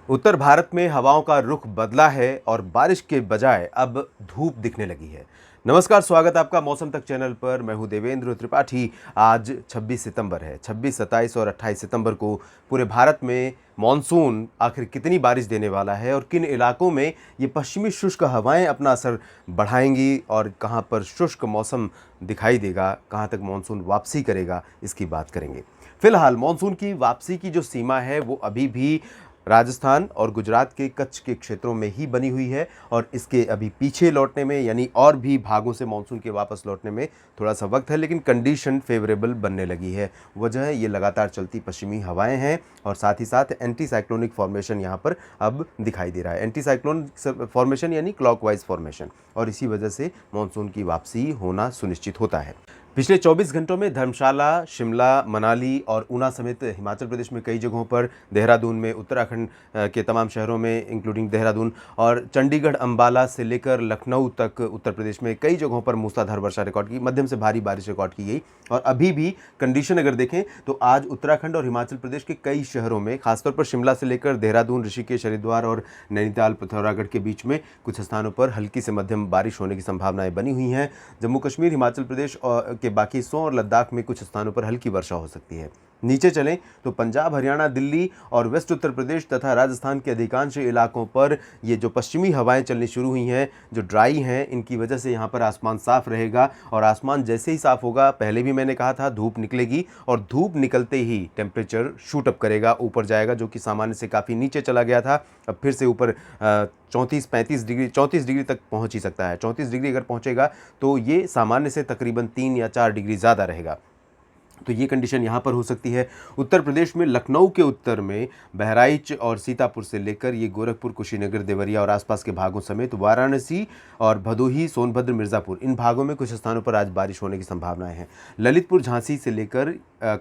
उत्तर भारत में हवाओं का रुख बदला है और बारिश के बजाय अब धूप दिखने लगी है। नमस्कार, स्वागत है आपका मौसम तक चैनल पर। मैं हूं देवेंद्र त्रिपाठी। आज 26 सितंबर है। 26, 27 और 28 सितंबर को पूरे भारत में मॉनसून आखिर कितनी बारिश देने वाला है और किन इलाकों में ये पश्चिमी शुष्क हवाएं अपना असर बढ़ाएंगी और कहां पर शुष्क मौसम दिखाई देगा, कहां तक मॉनसून वापसी करेगा, इसकी बात करेंगे। फिलहाल मॉनसून की वापसी की जो सीमा है वो अभी भी राजस्थान और गुजरात के कच्छ के क्षेत्रों में ही बनी हुई है और इसके अभी पीछे लौटने में, यानी और भी भागों से मॉनसून के वापस लौटने में थोड़ा सा वक्त है, लेकिन कंडीशन फेवरेबल बनने लगी है। वजह है ये लगातार चलती पश्चिमी हवाएं हैं और साथ ही साथ एंटी साइक्लोनिक फॉर्मेशन यहाँ पर अब दिखाई दे रहा है। एंटी साइक्लोनिक फॉर्मेशन यानी क्लॉकवाइज फॉर्मेशन, और इसी वजह से मॉनसून की वापसी होना सुनिश्चित होता है। पिछले 24 घंटों में धर्मशाला, शिमला, मनाली और ऊना समेत हिमाचल प्रदेश में कई जगहों पर, देहरादून में, उत्तराखंड के तमाम शहरों में इंक्लूडिंग देहरादून और चंडीगढ़, अंबाला से लेकर लखनऊ तक उत्तर प्रदेश में कई जगहों पर मूसलाधार वर्षा रिकॉर्ड की, मध्यम से भारी बारिश रिकॉर्ड की गई। और अभी भी कंडीशन अगर देखें तो आज उत्तराखंड और हिमाचल प्रदेश के कई शहरों में, खासतौर पर शिमला से लेकर देहरादून, ऋषिकेश, हरिद्वार और नैनीताल, पिथौरागढ़ के बीच में कुछ स्थानों पर हल्की से मध्यम बारिश होने की संभावनाएं बनी हुई हैं। जम्मू कश्मीर, हिमाचल प्रदेश के बाकी हिस्सों और लद्दाख में कुछ स्थानों पर हल्की वर्षा हो सकती है। नीचे चलें तो पंजाब, हरियाणा, दिल्ली और वेस्ट उत्तर प्रदेश तथा राजस्थान के अधिकांश इलाकों पर ये जो पश्चिमी हवाएं चलनी शुरू हुई हैं, जो ड्राई हैं, इनकी वजह से यहाँ पर आसमान साफ रहेगा। और आसमान जैसे ही साफ होगा, पहले भी मैंने कहा था, धूप निकलेगी और धूप निकलते ही टेम्परेचर शूट अप करेगा, ऊपर जाएगा, जो कि सामान्य से काफ़ी नीचे चला गया था। अब फिर से ऊपर 34-35 डिग्री, 34 डिग्री तक पहुँच ही सकता है। 34 डिग्री अगर पहुँचेगा तो ये सामान्य से तकरीबन 3 या 4 डिग्री ज़्यादा रहेगा। तो ये कंडीशन यहाँ पर हो सकती है। उत्तर प्रदेश में लखनऊ के उत्तर में बहराइच और सीतापुर से लेकर ये गोरखपुर, कुशीनगर, देवरिया और आसपास के भागों समेत वाराणसी और भदोही, सोनभद्र, मिर्ज़ापुर, इन भागों में कुछ स्थानों पर आज बारिश होने की संभावनाएं हैं। ललितपुर, झांसी से लेकर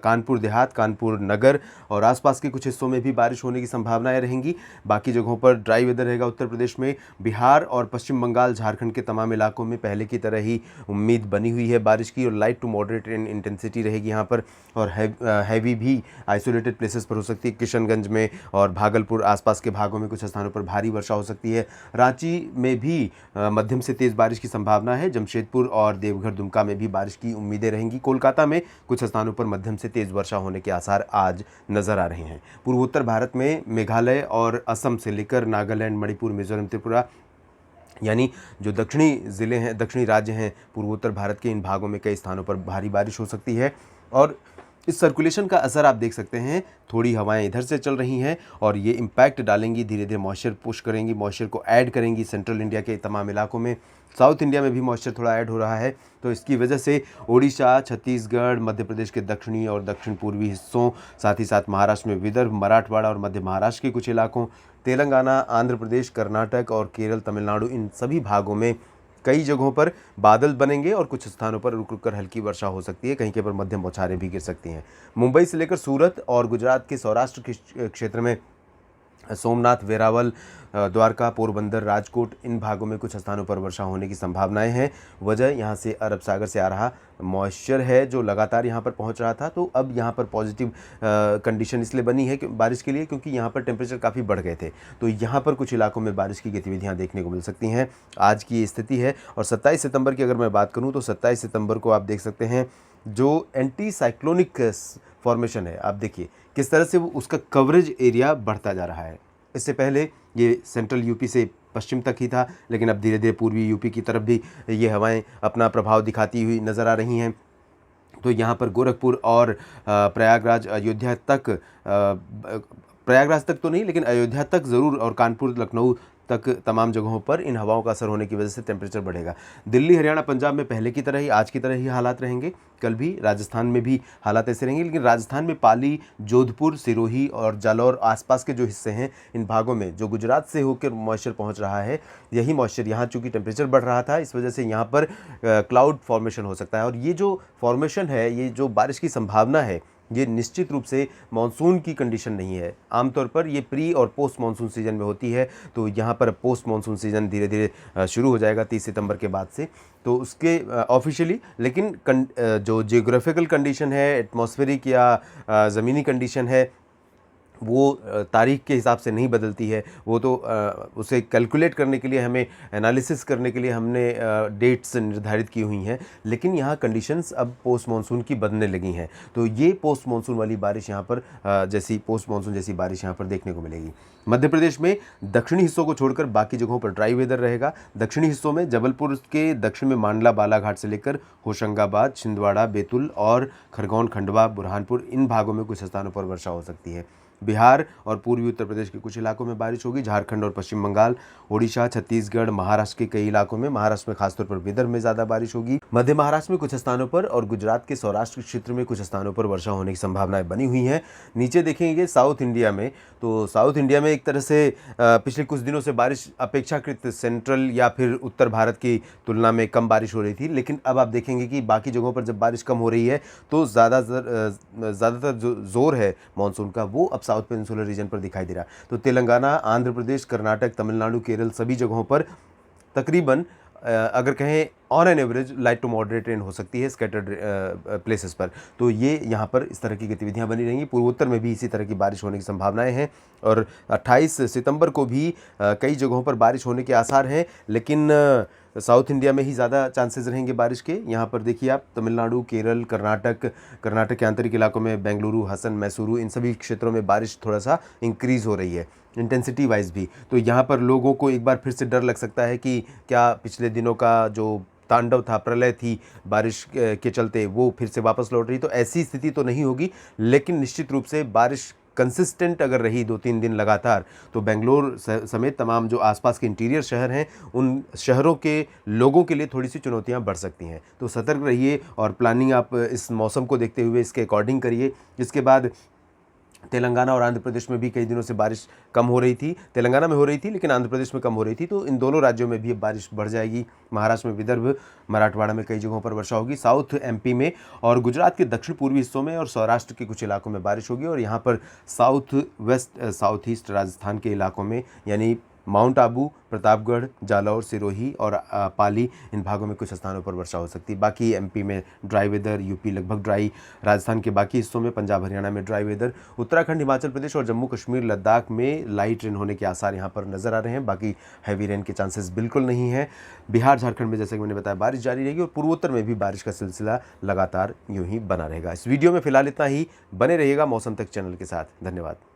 कानपुर देहात, कानपुर नगर और आसपास के कुछ हिस्सों में भी बारिश होने की संभावनाएं रहेंगी। बाकी जगहों पर ड्राई वेदर रहेगा। उत्तर प्रदेश में बिहार और पश्चिम बंगाल, झारखंड के तमाम इलाकों में पहले की तरह ही उम्मीद बनी हुई है बारिश की, और light to moderate in intensity रहेगी यहाँ पर। और हैवी भी आइसोलेटेड प्लेसेस पर हो सकती है। किशनगंज में और भागलपुर आसपास के भागों में कुछ स्थानों पर भारी वर्षा हो सकती है। रांची में भी मध्यम से तेज़ बारिश की संभावना है। जमशेदपुर और देवघर, दुमका में भी बारिश की उम्मीदें रहेंगी। कोलकाता में कुछ स्थानों पर मध्यम से तेज़ वर्षा होने के आसार आज नज़र आ रहे हैं। पूर्वोत्तर भारत में मेघालय और असम से लेकर नागालैंड, मणिपुर, मिजोरम, त्रिपुरा, यानी जो दक्षिणी ज़िले हैं, दक्षिणी राज्य हैं पूर्वोत्तर भारत के, इन भागों में कई स्थानों पर भारी बारिश हो सकती है। और इस सर्कुलेशन का असर आप देख सकते हैं, थोड़ी हवाएं इधर से चल रही हैं और ये इम्पैक्ट डालेंगी, धीरे धीरे मॉइस्चर पुश करेंगी, मॉइस्चर को ऐड करेंगी सेंट्रल इंडिया के तमाम इलाकों में। साउथ इंडिया में भी मॉइस्चर थोड़ा ऐड हो रहा है, तो इसकी वजह से ओडिशा, छत्तीसगढ़, मध्य प्रदेश के दक्षिणी और दक्षिण पूर्वी हिस्सों, साथ ही साथ महाराष्ट्र में विदर्भ, मराठवाड़ा और मध्य महाराष्ट्र के कुछ इलाकों, तेलंगाना, आंध्र प्रदेश, कर्नाटक और केरल, तमिलनाडु, इन सभी भागों में कई जगहों पर बादल बनेंगे और कुछ स्थानों पर रुक रुक कर हल्की वर्षा हो सकती है। कहीं के पर मध्यम बौछारें भी गिर सकती हैं। मुंबई से लेकर सूरत और गुजरात के सौराष्ट्र के क्षेत्र में सोमनाथ, वेरावल, द्वारका, पोरबंदर, राजकोट, इन भागों में कुछ स्थानों पर वर्षा होने की संभावनाएं हैं। वजह यहाँ से अरब सागर से आ रहा मॉइस्चर है जो लगातार यहाँ पर पहुँच रहा था। तो अब यहाँ पर पॉजिटिव कंडीशन इसलिए बनी है कि बारिश के लिए, क्योंकि यहाँ पर टेम्परेचर काफ़ी बढ़ गए थे। तो यहाँ पर कुछ इलाकों में बारिश की गतिविधियाँ देखने को मिल सकती हैं। आज की ये स्थिति है। और 27 सितंबर की अगर मैं बात करूँ तो 27 सितंबर को आप देख सकते हैं जो एंटी साइक्लोनिक फॉर्मेशन है, आप देखिए किस तरह से वो उसका कवरेज एरिया बढ़ता जा रहा है। इससे पहले ये सेंट्रल यूपी से पश्चिम तक ही था, लेकिन अब धीरे धीरे पूर्वी यूपी की तरफ भी ये हवाएं अपना प्रभाव दिखाती हुई नज़र आ रही हैं। तो यहाँ पर गोरखपुर और प्रयागराज, अयोध्या तक, प्रयागराज तक तो नहीं लेकिन अयोध्या तक ज़रूर, और कानपुर, लखनऊ तक तमाम जगहों पर इन हवाओं का असर होने की वजह से टेम्परेचर बढ़ेगा। दिल्ली, हरियाणा, पंजाब में पहले की तरह ही, आज की तरह ही हालात रहेंगे। कल भी राजस्थान में भी हालात ऐसे रहेंगे, लेकिन राजस्थान में पाली, जोधपुर, सिरोही और जालौर आसपास के जो हिस्से हैं, इन भागों में जो गुजरात से होकर मॉइस्चर पहुंच रहा है, यही मॉइस्चर यहाँ चूँकि टेम्परेचर बढ़ रहा था, इस वजह से यहाँ पर क्लाउड फॉर्मेशन हो सकता है। और ये जो फॉर्मेशन है, ये जो बारिश की संभावना है, ये निश्चित रूप से मानसून की कंडीशन नहीं है। आमतौर पर ये प्री और पोस्ट मानसून सीजन में होती है। तो यहाँ पर पोस्ट मानसून सीजन धीरे धीरे शुरू हो जाएगा 30 सितंबर के बाद से, तो उसके ऑफिशियली, लेकिन जो जियोग्राफिकल कंडीशन है, एटमॉस्फेरिक या ज़मीनी कंडीशन है, वो तारीख के हिसाब से नहीं बदलती है। वो तो उसे कैलकुलेट करने के लिए हमें, एनालिसिस करने के लिए हमने डेट्स निर्धारित की हुई हैं। लेकिन यहाँ कंडीशंस अब पोस्ट मानसून की बनने लगी हैं। तो ये पोस्ट मानसून वाली बारिश यहाँ पर जैसी पोस्ट मानसून जैसी बारिश यहाँ पर देखने को मिलेगी। मध्य प्रदेश में दक्षिणी हिस्सों को छोड़कर बाकी जगहों पर ड्राई वेदर रहेगा। दक्षिणी हिस्सों में जबलपुर के दक्षिण में मांडला बालाघाट से लेकर होशंगाबाद, छिंदवाड़ा, बैतूल और खरगोन, खंडवा, बुरहानपुर, इन भागों में कुछ स्थानों पर वर्षा हो सकती है। बिहार और पूर्वी उत्तर प्रदेश के कुछ इलाकों में बारिश होगी। झारखंड और पश्चिम बंगाल, ओडिशा, छत्तीसगढ़, महाराष्ट्र के कई इलाकों में, महाराष्ट्र में खासतौर पर विदर्भ में ज़्यादा बारिश होगी। मध्य महाराष्ट्र में कुछ स्थानों पर और गुजरात के सौराष्ट्र क्षेत्र में कुछ स्थानों पर वर्षा होने की संभावनाएं बनी हुई हैं। नीचे देखेंगे साउथ इंडिया में, तो साउथ इंडिया में एक तरह से पिछले कुछ दिनों से बारिश अपेक्षाकृत सेंट्रल या फिर उत्तर भारत की तुलना में कम बारिश हो रही थी। लेकिन अब आप देखेंगे कि बाकी जगहों पर जब बारिश कम हो रही है तो ज़्यादातर जो जोर है मानसून का वो अब साउथ पेनिनसुलर रीजन पर दिखाई दे रहा है। तो तेलंगाना, आंध्र प्रदेश, कर्नाटक, तमिलनाडु, केरल, सभी जगहों पर तकरीबन अगर कहें on an average light to moderate rain हो सकती है स्कैटर्ड प्लेसेस पर। तो ये यहाँ पर इस तरह की गतिविधियाँ बनी रहेंगी। पूर्वोत्तर में भी इसी तरह की बारिश होने की संभावनाएं हैं और 28 सितंबर को भी कई जगहों पर बारिश होने के आसार हैं। लेकिन साउथ इंडिया में ही ज़्यादा चांसेस रहेंगे बारिश के। यहाँ पर देखिए आप तमिलनाडु, केरल, कर्नाटक के आंतरिक इलाकों में बेंगलुरु, हसन, मैसूरू, इन सभी क्षेत्रों में बारिश थोड़ा सा इंक्रीज़ हो रही है इंटेंसिटी वाइज भी। तो यहाँ पर लोगों को एक बार फिर से डर लग सकता है कि क्या पिछले दिनों का जो तांडव था, प्रलय थी बारिश के चलते, वो फिर से वापस लौट रही। तो ऐसी स्थिति तो नहीं होगी, लेकिन निश्चित रूप से बारिश कंसिस्टेंट अगर रही 2-3 दिन लगातार तो बेंगलोर समेत तमाम जो आसपास के इंटीरियर शहर हैं उन शहरों के लोगों के लिए थोड़ी सी चुनौतियां बढ़ सकती हैं। तो सतर्क रहिए और प्लानिंग आप इस मौसम को देखते हुए इसके अकॉर्डिंग करिए। इसके बाद तेलंगाना और आंध्र प्रदेश में भी कई दिनों से बारिश कम हो रही थी। तेलंगाना में हो रही थी लेकिन आंध्र प्रदेश में कम हो रही थी। तो इन दोनों राज्यों में भी अब बारिश बढ़ जाएगी। महाराष्ट्र में विदर्भ, मराठवाड़ा में कई जगहों पर वर्षा होगी। साउथ एमपी में और गुजरात के दक्षिण पूर्वी हिस्सों में और सौराष्ट्र के कुछ इलाकों में बारिश होगी। और यहाँ पर south west, south east Rajasthan के इलाकों में यानी माउंट आबू, प्रतापगढ़, जालौर, सिरोही और पाली, इन भागों में कुछ स्थानों पर वर्षा हो सकती है। बाकी एमपी में ड्राई वेदर, यूपी लगभग ड्राई, राजस्थान के बाकी हिस्सों में, पंजाब हरियाणा में ड्राई वेदर, उत्तराखंड, हिमाचल प्रदेश और जम्मू कश्मीर लद्दाख में लाइट रेन होने के आसार यहाँ पर नजर आ रहे हैं। बाकी हैवी रेन के चांसेस बिल्कुल नहीं है। बिहार, झारखंड में जैसे कि मैंने बताया बारिश जारी रहेगी और पूर्वोत्तर में भी बारिश का सिलसिला लगातार यूं ही बना रहेगा। इस वीडियो में फिलहाल इतना ही। बने रहिएगा मौसम तक चैनल के साथ। धन्यवाद।